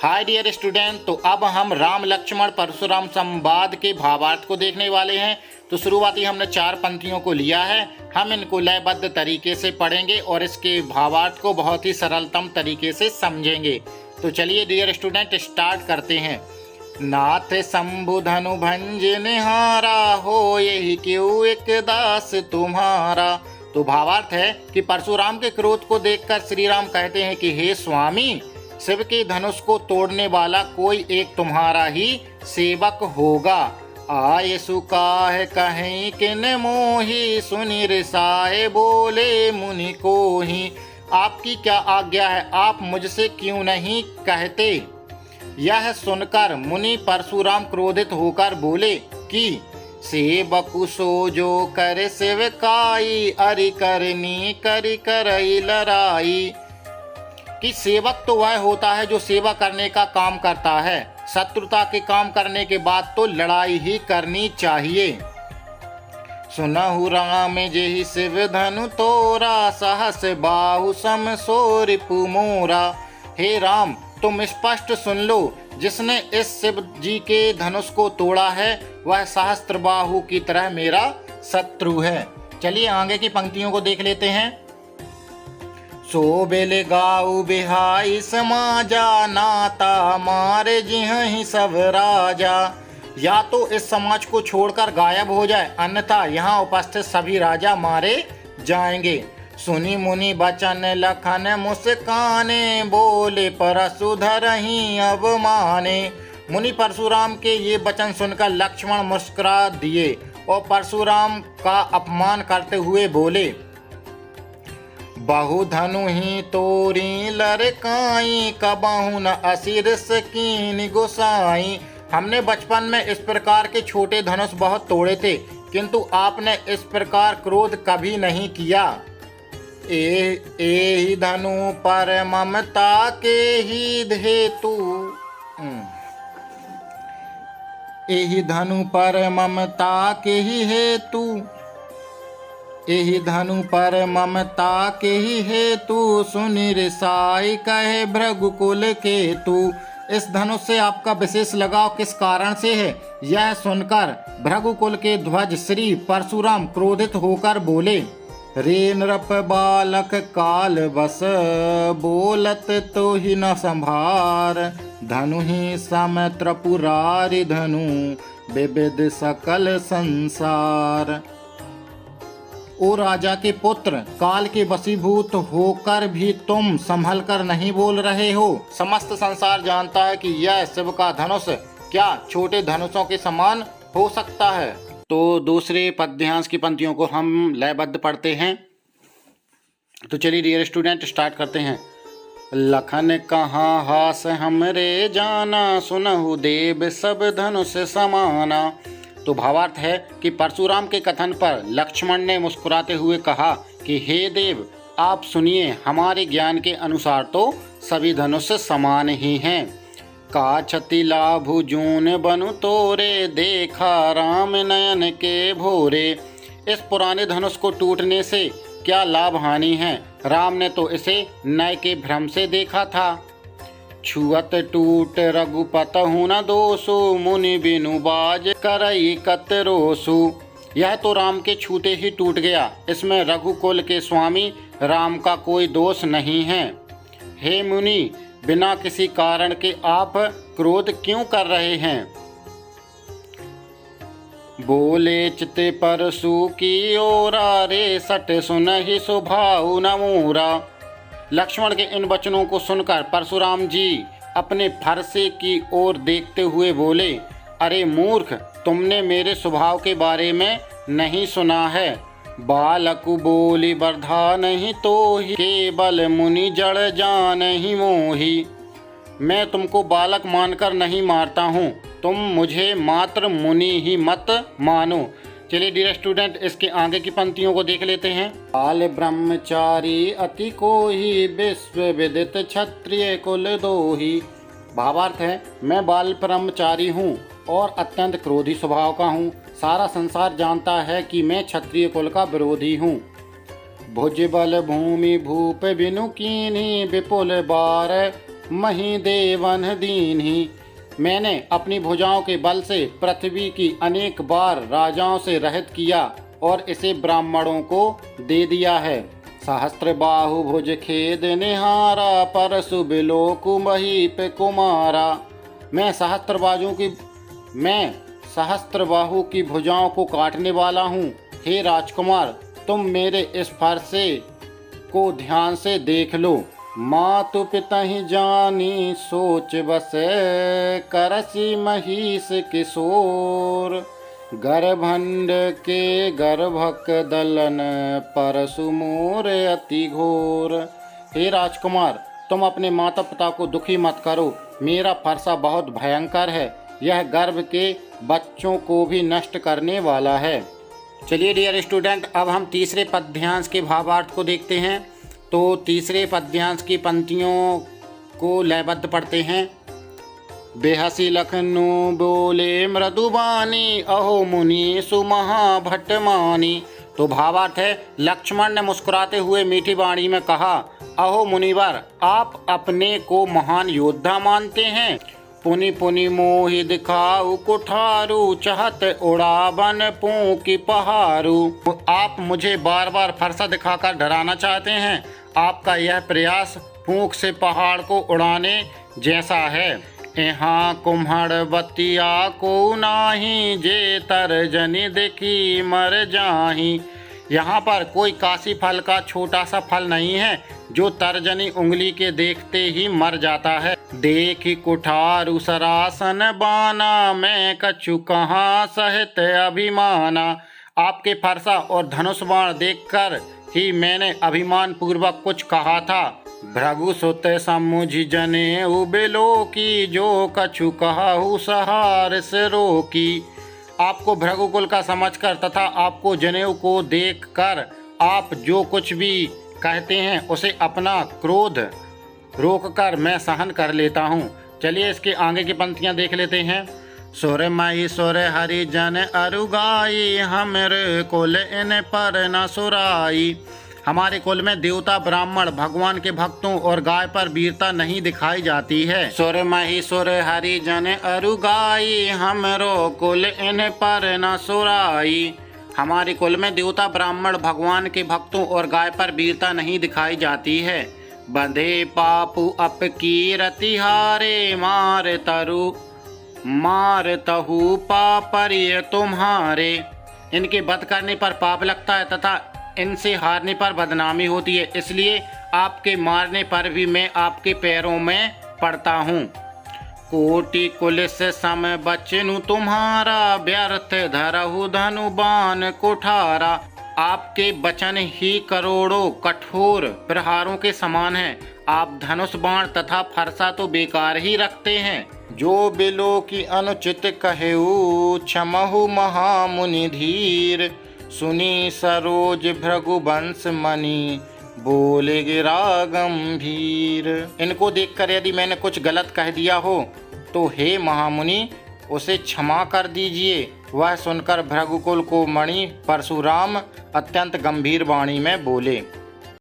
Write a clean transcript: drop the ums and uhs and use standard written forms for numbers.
Hi dear student, तो अब हम राम लक्ष्मण परशुराम संवाद के भावार्थ को देखने वाले हैं। तो शुरुआती हमने 4 पंक्तियों को लिया है। हम इनको लयबद्ध तरीके से पढ़ेंगे और इसके भावार्थ को बहुत ही सरलतम तरीके से समझेंगे। तो चलिए डियर स्टूडेंट स्टार्ट करते हैं। नाथ शंभु धनु भंज निहारा हो, यही क्यों एक दास तुम्हारा। तो भावार्थ है कि परशुराम के क्रोध को देखकर श्री राम कहते हैं कि हे स्वामी, शिव के धनुष को तोड़ने वाला कोई एक तुम्हारा ही सेवक होगा। आय सुकाह कहीं किन मोही, सुनि रिसाए बोले मुनि को ही। आपकी क्या आज्ञा है, आप मुझसे क्यों नहीं कहते। यह सुनकर मुनि परशुराम क्रोधित होकर बोले कि सेवक सो जो कर सेवकाई, अरि करनी करि करई लड़ाई। कि सेवक तो वह होता है जो सेवा करने का काम करता है। शत्रुता के काम करने के बाद तो लड़ाई ही करनी चाहिए। सुनहु राम जेहि शिव धनु तोरा, सहस बाहु सम सो रिपु मोरा। हे राम, तुम स्पष्ट सुन लो, जिसने इस शिव जी के धनुष को तोड़ा है वह सहस्त्र बाहु की तरह मेरा शत्रु है। चलिए आगे की पंक्तियों को देख लेते हैं। सो बेले गाऊ बिहाई समाजा, नाता मारे जिहि सब राजा। या तो इस समाज को छोड़कर गायब हो जाए, अन्यथा यहाँ उपस्थित सभी राजा मारे जाएंगे। सुनी मुनि बचन लखन मुस्काने, बोले परशुधर ही अब माने। मुनि परशुराम के ये वचन सुनकर लक्ष्मण मुस्कुरा दिए और परशुराम का अपमान करते हुए बोले, बहु धनु ही तोरी लड़काई, कबहु न असिर सकीन गोसाई। हमने बचपन में इस प्रकार के छोटे धनुष बहुत तोड़े थे, किंतु आपने इस प्रकार क्रोध कभी नहीं किया। ए धनु पर ममता के ही हेतु, एहि धनु पर ममता के ही हेतु, एहि धनु पर ममता के ही हेतु, सुनि रिसाई कहे भृगुकुल केतु। इस धनुष से आपका विशेष लगाव किस कारण से है, यह सुनकर भृगुकुल के ध्वज श्री परशुराम क्रोधित होकर बोले, रे नृप बालक काल बस, बोलत तो ही न संभार। धनु ही सम त्रिपुरारि धनु, विविध सकल संसार। ओ राजा के पुत्र, काल के वशीभूत होकर भी तुम संभल कर नहीं बोल रहे हो। समस्त संसार जानता है कि यह शिव का धनुष क्या छोटे धनुषों के समान हो सकता है। तो दूसरे पद्यांश की पंक्तियों को हम लयबद्ध पढ़ते हैं। तो चलिए डियर स्टूडेंट स्टार्ट करते हैं। लखन कहाँ हास हमरे जाना, सुनहु देव सब धनुष समाना। तो भावार्थ है कि परशुराम के कथन पर लक्ष्मण ने मुस्कुराते हुए कहा कि हे देव, आप सुनिए, हमारे ज्ञान के अनुसार तो सभी धनुष समान ही हैं। का क्षति लाभु जून बनु तोरे, देखा राम नयन के भोरे। इस पुराने धनुष को टूटने से क्या लाभ हानि है, राम ने तो इसे नए के भ्रम से देखा था। छुअत टूट रघुपत हूँ न दोषु, मुनि बिनु बाज करई कतरोसु। यह तो राम के छूते ही टूट गया, इसमें रघुकुल के स्वामी राम का कोई दोष नहीं है। हे मुनि, बिना किसी कारण के आप क्रोध क्यों कर रहे हैं। बोले चिते परशु की ओरा, रे सट सुनहि सुभाउ न मोरा। लक्ष्मण के इन वचनों को सुनकर परशुराम जी अपने फरसे की ओर देखते हुए बोले, अरे मूर्ख, तुमने मेरे स्वभाव के बारे में नहीं सुना है। बालकु बोली बर्धा नहीं तो ही, केवल मुनि जड़ जान ही मोही। मैं तुमको बालक मानकर नहीं मारता हूँ, तुम मुझे मात्र मुनि ही मत मानो। चलिए डियर स्टूडेंट इसके आगे की पंक्तियों को देख लेते हैं। बाल ब्रह्मचारी अति को ही, विश्व विदित क्षत्रिय कुल दोही। भावार्थ है, मैं बाल ब्रह्मचारी हूँ और अत्यंत क्रोधी स्वभाव का हूँ। सारा संसार जानता है कि मैं क्षत्रिय कुल का विरोधी हूँ। भुज बल भूमि भूप बिनु कीन्ही, विपुल बार मही देवन दीन्ही। मैंने अपनी भुजाओं के बल से पृथ्वी की अनेक बार राजाओं से रहित किया और इसे ब्राह्मणों को दे दिया है। सहस्त्र बाहु भुज खेद निहारा, परसु बिलोकु महीप कुमारा। मैं सहस्त्र बाहु की भुजाओं को काटने वाला हूँ। हे राजकुमार, तुम मेरे इस फरसे को ध्यान से देख लो। मातु पिता ही जानी सोच बसे, करसी महिष किशोर। गर्भंड के गर्भक दलन, परसु मोर अति घोर। हे राजकुमार, तुम अपने माता पिता को दुखी मत करो। मेरा फरसा बहुत भयंकर है। यह गर्भ के बच्चों को भी नष्ट करने वाला है। चलिए डियर स्टूडेंट, अब हम तीसरे पद्यांश के भावार्थ को देखते हैं। तो तीसरे पद्यांश की पंक्तियों को लयबद्ध पढ़ते हैं। बेहसी लखनऊ बोले मृदुबानी, अहो मुनि सुमहाभट्ट मानी। तो भावार्थ है, लक्ष्मण ने मुस्कुराते हुए मीठी वाणी में कहा, अहो मुनिवर, आप अपने को महान योद्धा मानते हैं। पुनि पुनि मोहि दिखाऊ कुठारू, चाहत उड़ावन पूंकी पहारू। आप मुझे बार बार फरसा दिखाकर डराना चाहते हैं। आपका यह प्रयास पूंख से पहाड़ को उड़ाने जैसा है। यहाँ कुम्हड़ बतिया को नाही, जे तर्जनी देखी मर जाही। यहाँ पर कोई काशी फल का छोटा सा फल नहीं है जो तर्जनी उंगली के देखते ही मर जाता है। देखी कुठारु सरासन बाना, मैं कछु कहाँ सहित अभिमाना। आपके फरसा और धनुष बाण देखकर ही मैंने अभिमान पूर्वक कुछ कहा था। भृगु सुत समुझ जने उबिलो की, जो कछु कहु सहार से रोकी। आपको भृगुकुल का समझकर तथा आपको जनेऊ को देखकर आप जो कुछ भी कहते हैं उसे अपना क्रोध रोककर मैं सहन कर लेता हूँ। चलिए इसके आगे की पंक्तियाँ देख लेते हैं। सुर मही सुर हरि जन अरुगाई, हमरे कुल इन पर न सुराई। हमारे कुल में देवता, ब्राह्मण, भगवान के भक्तों और गाय पर वीरता नहीं दिखाई जाती है। सुर मही सुर हरि जन अरुगाई, हमरो कुल इन पर न सुराई। हमारे कुल में देवता, ब्राह्मण, भगवान के भक्तों और गाय पर वीरता नहीं दिखाई जाती है। बंधे पापु अपकीरति हारे, मार तहु पापरिय तुम्हारे। इनके वध करने पर पाप लगता है तथा इनसे हारने पर बदनामी होती है, इसलिए आपके मारने पर भी मैं आपके पैरों में पड़ता हूँ। कोटि कुलिस सम बचनु तुम्हारा, व्यर्थ धरहु धनु बाण कुठारा। आपके वचन ही करोड़ों कठोर प्रहारों के समान हैं। आप धनुष बाण तथा फरसा तो बेकार ही रखते हैं। जो बिलो की अनुचित कहेऊ, क्षमहु महामुनि धीर। सुनी सरोज भृगुवंश मणि, बोले गिरा गंभीर। इनको देखकर यदि मैंने कुछ गलत कह दिया हो तो हे महामुनि उसे क्षमा कर दीजिए। वह सुनकर भृगुकुल को मणि परशुराम अत्यंत गंभीर वाणी में बोले।